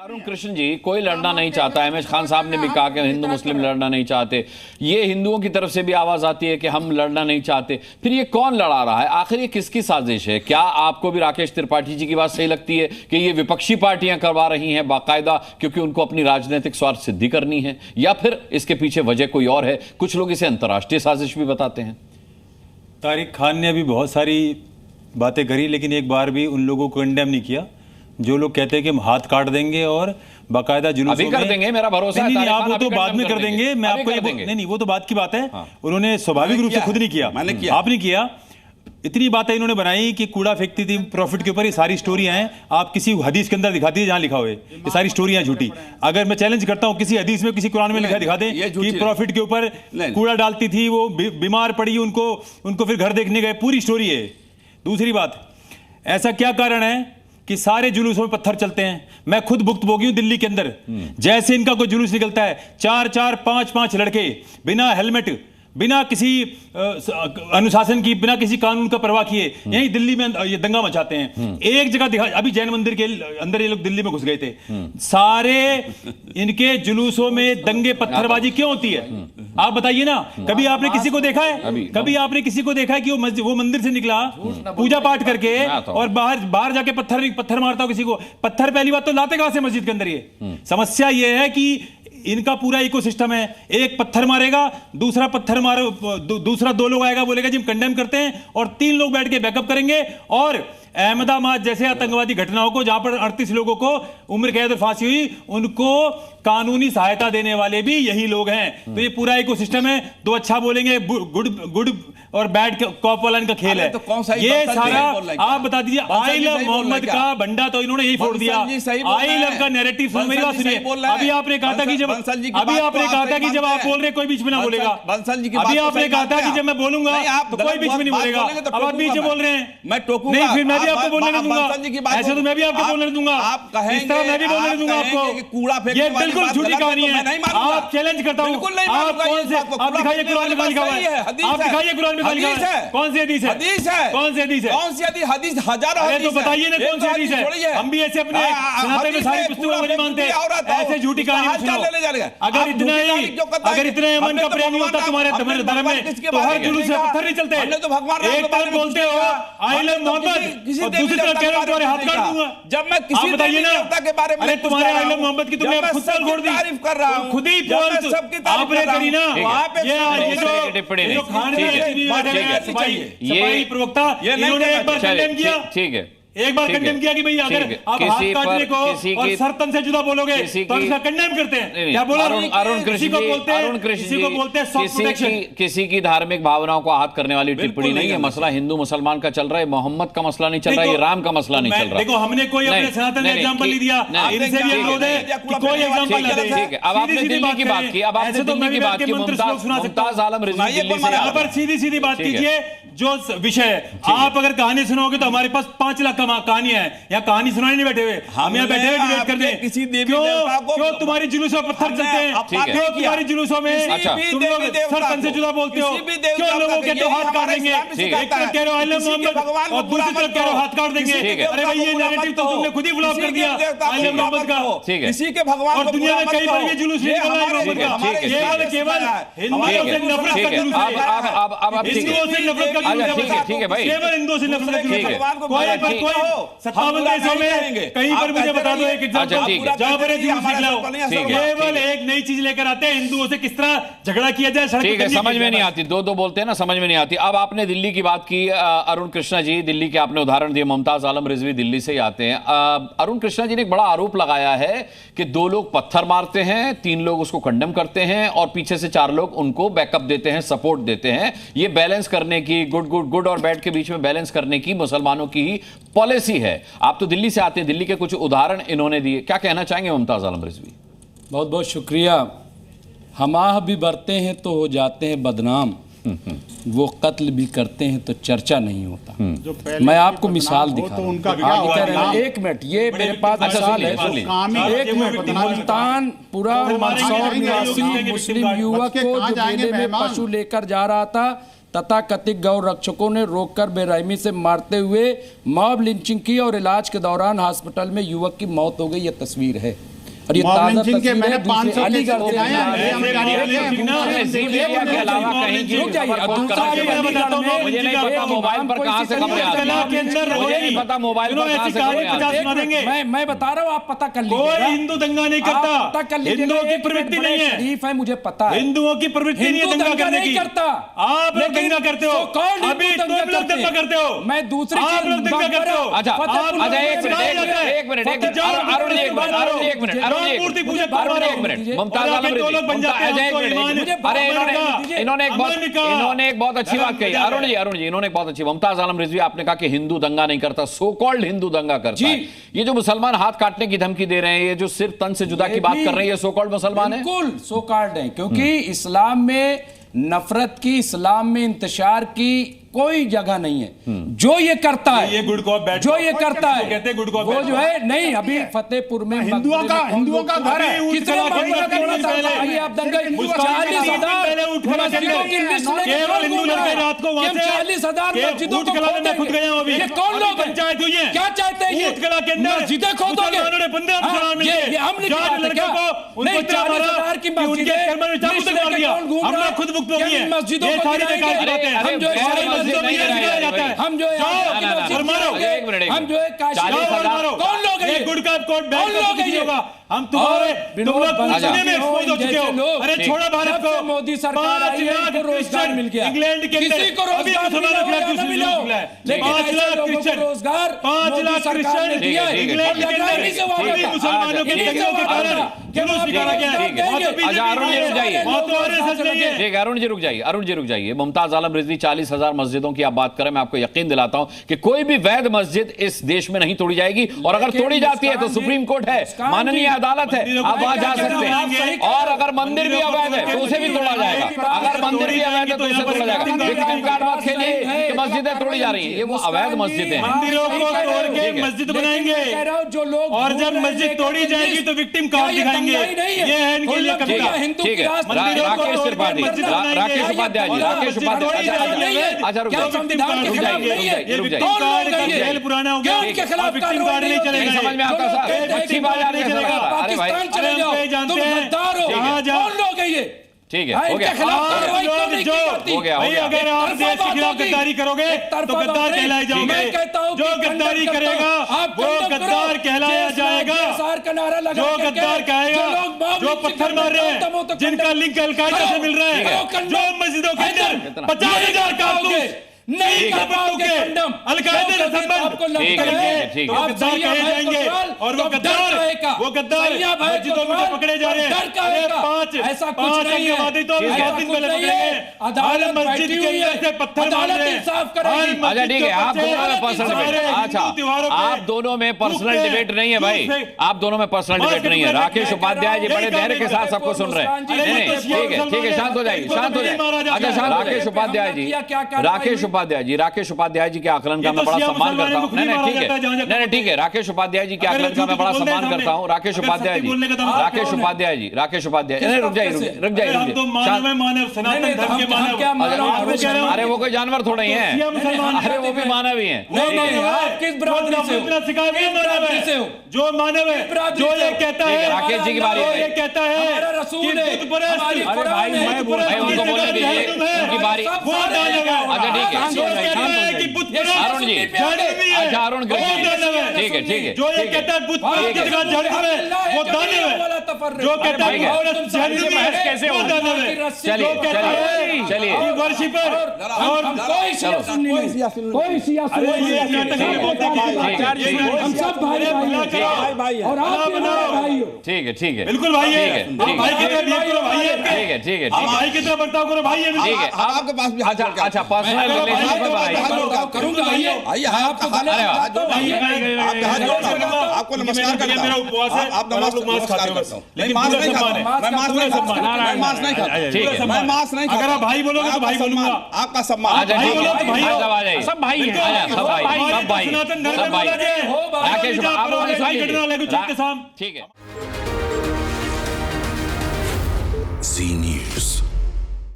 अरुण कृष्ण जी, कोई लड़ना नहीं चाहता। एमएच खान साहब ने भी कहा कि हिंदू मुस्लिम लड़ना नहीं चाहते। ये हिंदुओं की तरफ से भी आवाज आती है कि हम लड़ना नहीं चाहते। फिर ये कौन लड़ा रहा है? आखिर ये किसकी साजिश है? क्या आपको भी राकेश त्रिपाठी जी की बात सही लगती है कि ये विपक्षी पार्टियां करवा रही हैं बाकायदा क्योंकि उनको अपनी राजनीतिक स्वार्थ सिद्धि करनी है, या फिर इसके पीछे वजह कोई और है? कुछ लोग इसे अंतर्राष्ट्रीय साजिश भी बताते हैं। तारिक खान ने अभी बहुत सारी बातें करी, लेकिन एक बार भी उन लोगों को कंडेम नहीं किया जो लोग कहते हैं कि हम हाथ काट देंगे और बाकायदा जुलूसों अभी कर देंगे, मेरा भरोसा है। नहीं, आप वो तो बाद में कर देंगे। मैं आपको नहीं, वो तो बात की बात है। उन्होंने स्वाभाविक रूप से खुद नहीं किया, आपने किया। इतनी बातें इन्होंने बनाई कि कूड़ा फेंकती थी प्रॉफिट के ऊपर। ये सारी स्टोरियां हैं, आप किसी हदीस के अंदर दिखा दीजिए जहां लिखा हुआ है। ये सारी स्टोरियां झूठी। अगर मैं चैलेंज करता हूं, किसी हदीस में, किसी कुरान में लिखा दिखा दें कि प्रॉफिट के ऊपर कूड़ा डालती थी, वो बीमार पड़ी, उनको फिर घर देखने गए, पूरी स्टोरी है। दूसरी बात, ऐसा क्या कारण है कि सारे जुलूसों में पत्थर चलते हैं? मैं खुद भुक्तभोगी हूं दिल्ली के अंदर। जैसे इनका कोई जुलूस निकलता है, 4-4, 5-5 लड़के बिना हेलमेट, बिना किसी अनुशासन की, बिना किसी कानून का परवाह किए यही दिल्ली में ये दंगा मचाते हैं। एक जगह दिखा, अभी जैन मंदिर के अंदर ये लोग दिल्ली में घुस गए थे। सारे इनके जुलूसों में दंगे पत्थरबाजी क्यों होती है? आप बताइए ना। कभी आपने किसी को देखा है? कभी आपने किसी को देखा है कि वो मंदिर से निकला पूजा पाठ करके और बाहर जाके पत्थर मारता हो किसी को? पत्थर पहली बात तो लाते कहां से मस्जिद के अंदर? ये समस्या ये है कि इनका पूरा इकोसिस्टम है। एक पत्थर मारेगा, दूसरा पत्थर मारो, दूसरा 2 लोग आएगा, बोलेगा जी हम कंडेम करते हैं, और 3 लोग बैठ के बैकअप करेंगे। और अहमदाबाद जैसे आतंकवादी घटनाओं को, जहां पर 38 लोगों को उम्र कैद और फांसी हुई, उनको कानूनी सहायता देने वाले भी यही लोग हैं। तो ये पूरा इकोसिस्टम है। तो अच्छा बोलेंगे, गुड और बैड कॉप वाला इनका खेल है। तो कौन सा ये सारा आप बता दीजिए। आई लव मोहम्मद का बंडा तो इन्होंने यही फोड़ दिया। आई लव का नैरेटिव, मेरी बात सुनिए। अभी आपने कहा था कि जब आप बोल रहे कोई बीच में ना बोलेगा। अभी आपने कहा था कि जब मैं बोलूंगा तो कोई बीच में नहीं बोलेगा। अब आप बीच में बोल रहे हैं। मैं टोकूंगा नहीं, फिर मैं भी आपको बोलने नहीं दूंगा। ऐसे तो मैं भी आपको बोलने दूंगा। इस तरह मैं भी बोलने दूंगा आपको। ये बिल्कुल झूठी कहानी है। आप चैलेंज करता हूं, आप कौन से, आप दिखाइए कुरान में लिखा हुआ है। आप दिखाइए कुरान में लिखा हुआ है। कौन सी हदीस है? कौन सी हदीस है? कौन सी हदीस? हजारों हदीस। तो बताइए ना कौन सी हदीस है। हम भी ऐसे अपने सनातन में सारी पुस्तकों को नहीं मानते। ऐसे झूठी कहानी अगर इतना अमन का प्रेम होता तुम्हारे धर्म में तो हर जुलूस से पत्थर नहीं चलते। एक तरफ बोलते हो आई लव मोहम्मद, दूसरी तरफ कह रहे हो तुम्हारे हाथ काट दूंगा। जब मैं किसी देवता के बारे में, अरे तुम्हारे आई लव मोहम्मद की तुमने खुद पोल फोड़ दी, तारीफ कर रहा हूं, खुद ही आपने करी ना। ये जो खान सफाई प्रवक्ता, इन्होंने एक बार कंडेम किया। ठीक है, एक बार कंडेम किया कि भाई अगर आप हाथ काटने को और सर तन से जुदा बोलोगे तो उसका कंडेम करते हैं। क्या बोला? अरुण कृष्ण किसी की धार्मिक भावनाओं को आहत करने वाली टिप्पणी नहीं है। मसला हिंदू मुसलमान का चल रहा है, मोहम्मद का मसला नहीं चल रहा है, राम का मसला नहीं चल रहा। देखो, हमने कोई अपने सनातन एग्जांपल नहीं दिया, इनसे भी अनुरोध है कि कोई एग्जांपल ना दे। ठीक है, अब आपने दिल्ली की बात की, अब आपने दिल्ली की बात की, मुमताज आलम रिजवी दिल्ली से। यहाँ पर सीधी बात कीजिए जो विषय है। आप अगर कहानी सुनाओगे तो हमारे पास 5 लाख कहानियां हैं। यहाँ कहानी सुनाने नहीं बैठे हुए, हम यहाँ बैठे हुए डिबेट करते हैं। क्यों तुम्हारी जुलूसों पर पत्थर चलते हैं? क्यों तुम्हारी जुलूसों में तुम लोग सर तन से जुदा बोलते हो? क्यों लोगों के तो हाथ काट देंगे? एक तरफ कह रहे हो आई लव मोहम्मद और दूसरी तरफ कह रहे हो हाथ काट देंगे। अरे भाई, ये नैरेटिव तो तुमने खुद ही ब्लॉक कर दिया आई लव मोहम्मद का। किसी के भगवान और दुनिया में कहीं पर भी जुलूस नहीं निकल रहा है मोहम्मद का। केवल हिंदुओं से नफरत का जुलूस है। हिंदुओं से नफरत का जुलूस है। ठीक है भाई, केवल हिंदुओं से नफरत का जुलूस है। कोई 57 देशों में कहीं पर मुझे बता दो एक एग्जांपल जहां पर जुलूस निकला। केवल एक नई चीज लेकर आते हैं, हिंदुओं से किस तरह झगड़ा किया जाए। ठीक है, समझ में नहीं आती, दो बोलते हैं ना, समझ में नहीं आती। अब आपने दिल्ली की बात की, अरुण कृष्णा जी दिल्ली के आपने उदाहरण दिए, मुमताज आलम रिजवी दिल्ली से ही आते हैं। अरुण कृष्णा जी ने एक बड़ा आरोप लगाया है कि 2 लोग पत्थर मारते हैं, 3 लोग उसको कंडेम करते हैं और पीछे से 4 लोग उनको बैकअप देते हैं, सपोर्ट देते हैं। ये बैलेंस करने की, गुड और बैड के बीच में बैलेंस करने की मुसलमानों की ही पॉलिसी है। आप तो दिल्ली से आते हैं, दिल्ली के कुछ उदाहरण इन्होंने दिए, क्या कहना चाहेंगे मुमताज आलम रिजवी? बहुत बहुत शुक्रिया। हम आह भी बरते हैं तो हो जाते हैं बदनाम, वो कत्ल भी करते हैं तो चर्चा नहीं होता। मैं आपको मिसाल दिखा रहा हूं। 1 मिनट, ये मेरे पास मिसाल है। 1 मिनट, मुल्तान पूरा मंदसौर निवासी मुस्लिम युवक को जो मेले में पशु लेकर जा रहा था, तथाकथित गौ रक्षकों ने रोककर बेरहमी से मारते हुए मॉब लिंचिंग की और इलाज के दौरान हॉस्पिटल में युवक की मौत हो गई। ये तस्वीर है और ये ताजा तस्वीर है। मैंने 500 अलीगढ़ से के अलावा कहीं की रुक जाइए। खबर दूसरा करना चाहिए। अलीगढ़ में मुझे नहीं पता मोबाइल पर कहां से खबरें आती हैं। मुझे नहीं पता मोबाइल पर कहां से खबरें आती हैं। मैं बता रहा हूँ, आप पता कर लीजिए। कोई हिंदू दंगा नहीं करता, पता कर लीजिए। हिंदुओं की प्रवृत्ति नहीं है। शरीफ है, मुझे पता है। हिंदुओं की प्रवृत्ति नहीं है हिंदू दंगा करने नहीं की। करता। आप लोग दंगा करते हो, अभी तुम लोग दंगा करते हो। मैं दूसरी आप लोग दंगा करते हो। अच्छा एक मिनट अरुण जी, एक मिनट मुमताज आलम रिजवी, इन्होंने एक बहुत अच्छी बात कही। अरुण जी इन्होंने एक बहुत अच्छी, मुमताज आलम रिजवी आपने कहा कि हिंदू दंगा नहीं करता, सो कॉल्ड हिंदू दंगा करता है। ये जो मुसलमान हाथ काटने की धमकी दे रहे हैं, ये जो सिर्फ तन से जुदा की बात कर रहे हैं, ये सो कॉल्ड मुसलमान है। बिल्कुल सो कॉल्ड है, क्योंकि इस्लाम में नफरत की, इस्लाम में इंतशार की कोई जगह नहीं है। जो ये करता है, ये गुड कॉप बैड जो ये करता है, कहते हैं गुड कॉप वो बैड जो है नहीं। अभी फतेहपुर में हिंदुओं का घर है। कितने आप दंगे 40,000 मस्जिदों की लिस्ट लेके केवल हिंदू लड़के रात को वहां से 40,000 मस्जिदों को खोदेंगे। खुद गए अभी। ये कौन लोग हैं? पंचायत हुई है, क्या चाहते हैं? ऊंट कला के अंदर मस्जिदें खोदोगे? मुसलमानों ने 15 मुसलमान मिलके ये हमने की बात है क्या? नहीं, 40,000 की मस्जिदें लिस्ट लेके कौन घूम रहा है? खुद भुगतोगी है। मस्जिदों ये को सारी बेकार की बातें हैं। हम जो है सारी मस्जिदों में ये सिखाया जाता है। हम जो है एक मिनट हम जो है काशी 40,000 कौन लोग हैं? ये गुड कॉप कोड बैड कौन लोग हैं ये? होगा। हम तुम्हारे तुम लोग पूछने में एक्सपोज हो चुके हो। अरे छोड़ा भारत को। मोदी सरकार आई है, इनको रोजगार मिल गया। इंग्लैंड के अंदर किसी को अभी रोजगार मुसलमानों के खिलाफ मिला हो, लेकिन 5 ऐसे लाख लोगों को क्रिश्चियन, रोजगार 5 मोदी लाख सरकार ने क्रिश्चियन दिया है। इंग्लैंड के और इन्हीं से वादा अंदर था। मुसलमानों के इन्हीं से दंगों के वादा कारण था। जुलूस निकाला गया है। वहाँ तो बीजेपी अच्छा, अरुण जी रुक जाइए। वहाँ तो आरएसएस नहीं है। ठीक है, अरुण जी रुक जाइए, अरुण जी रुक जाइए। मुमताज आलम रिजवी 40,000 मस्जिदों की आप बात करें, मैं आपको यकीन दिलाता हूं कि कोई भी वैध मस्जिद इस देश में नहीं तोड़ी जाएगी, और अगर तोड़ी जाती है तो सुप्रीम कोर्ट है, माननीय अदालत है, आप वहां जा सकते हैं। और अगर मंदिर भी अवैध है तो उसे भी तोड़ा जाएगा। अगर मंदिर भी अवैध है तो उसे तोड़ा जाएगा। विक्टिम कार्ड मत खेलिए कि मस्जिदें तोड़ी जा रही हैं, ये वो अवैध मस्जिदें हैं। मंदिरों को तोड़ के मस्जिद बनाएंगे, जो लोग और जब मस्जिद तोड़ी जाएगी तो विक्टिम कार्ड दिखाएंगे। ये है इनके लिए कविता। ठीक है, राकेश त्रिपाठी, राकेश उपाध्याय जी, राकेश उपाध्याय, अच्छा रुक जाइए, पुराना हो गया, विक्टिम कार्ड नहीं चलेगा। समझ में आता सर, अच्छी बात आ रही है। अरे भाई चले जाओ, तुम गद्दार हो। कौन लोग हैं ये? ठीक है, हो गया, हो गया। अगर आप देश के खिलाफ गद्दारी करोगे तो गद्दार कहलाए जाओगे। जो गद्दारी करेगा वो गद्दार कहलाया जाएगा। जो गद्दार कहेगा, जो पत्थर मार रहे हैं, जिनका लिंक अलकायदा से मिल रहा है, जो मस्जिदों के अंदर 50,000 कारतूस नहीं कर पाओगे कंडम, अलकायदा से संबंध ठीक है, आप गद्दार कहे जाएंगे। और वो गद्दार मस्जिदों में पकड़े जा रहे हैं। ऐसा कुछ नहीं है। आतंकवादी तो 7 दिन पहले पकड़े गए। हर मस्जिद के अंदर से पत्थर मार रहे हैं। अच्छा ठीक है, आप दोनों में पर्सनल डिबेट, अच्छा आप दोनों में पर्सनल डिबेट नहीं है भाई, आप दोनों में पर्सनल डिबेट नहीं है। राकेश उपाध्याय जी बड़े धैर्य के साथ सबको सुन रहे हैं। नहीं ठीक है, शांत हो जाइए, शांत हो जाइए। अच्छा राकेश उपाध्याय जी, राकेश उपाध्याय जी के आकलन का मैं बड़ा सम्मान करता हूं। नहीं ठीक है, नहीं ठीक है, राकेश उपाध्याय जी के आकलन का मैं बड़ा सम्मान करता हूं। राकेश उपाध्याय जी, राकेश उपाध्याय रुक जाइए, अरे वो कोई जानवर थोड़े ही हैं, अरे वो भी मानव ही हैं। जो मानव है, जो ये कहता है, राकेश जी की बारी है, ये कहता है उनको बोलने दीजिए, उनकी बारी। अच्छा ठीक है, अरुण जी, अच्छा अरुण ठीक है, जो ये कहता है बुत परस्त की जगह जहन्नम है, वो दानव है। जो कहता है औरत जहन्नम है, कैसे वो दानव है। चलिए वर्शिपर और कोई सिया सुननी नहीं, कोई सिया सुननी नहीं। हम सब भाई और आप भाई हो। ठीक है, बिल्कुल भाई है, भाई की तरह बिहेव करो, भाई है, ठीक है, भाई की तरह बर्ताव करो, भाई है। ठीक है, आपके पास भी अच्छा पर्सनल रिलेशनशिप बनाइए। करूंगा भाई, आपको आपको नमस्कार करता हूं। मेरा उपवास है, आप नमाज खाते हो, लेकिन मांस नहीं खाता, मैं मांस नहीं खाता, ठीक है, मैं मांस नहीं खाता। अगर आप भाई बोलोगे तो भाई बोलूंगा। आपका सम्मान। अच्छा ठीक है, तो भाई हो। आ जाइए, सब भाई हैं, सब भाई, सनातन धर्म में सब भाई। बोला जाए, राकेश आप लोग भाई घटना लगू चुप के साम। ठीक है। Scene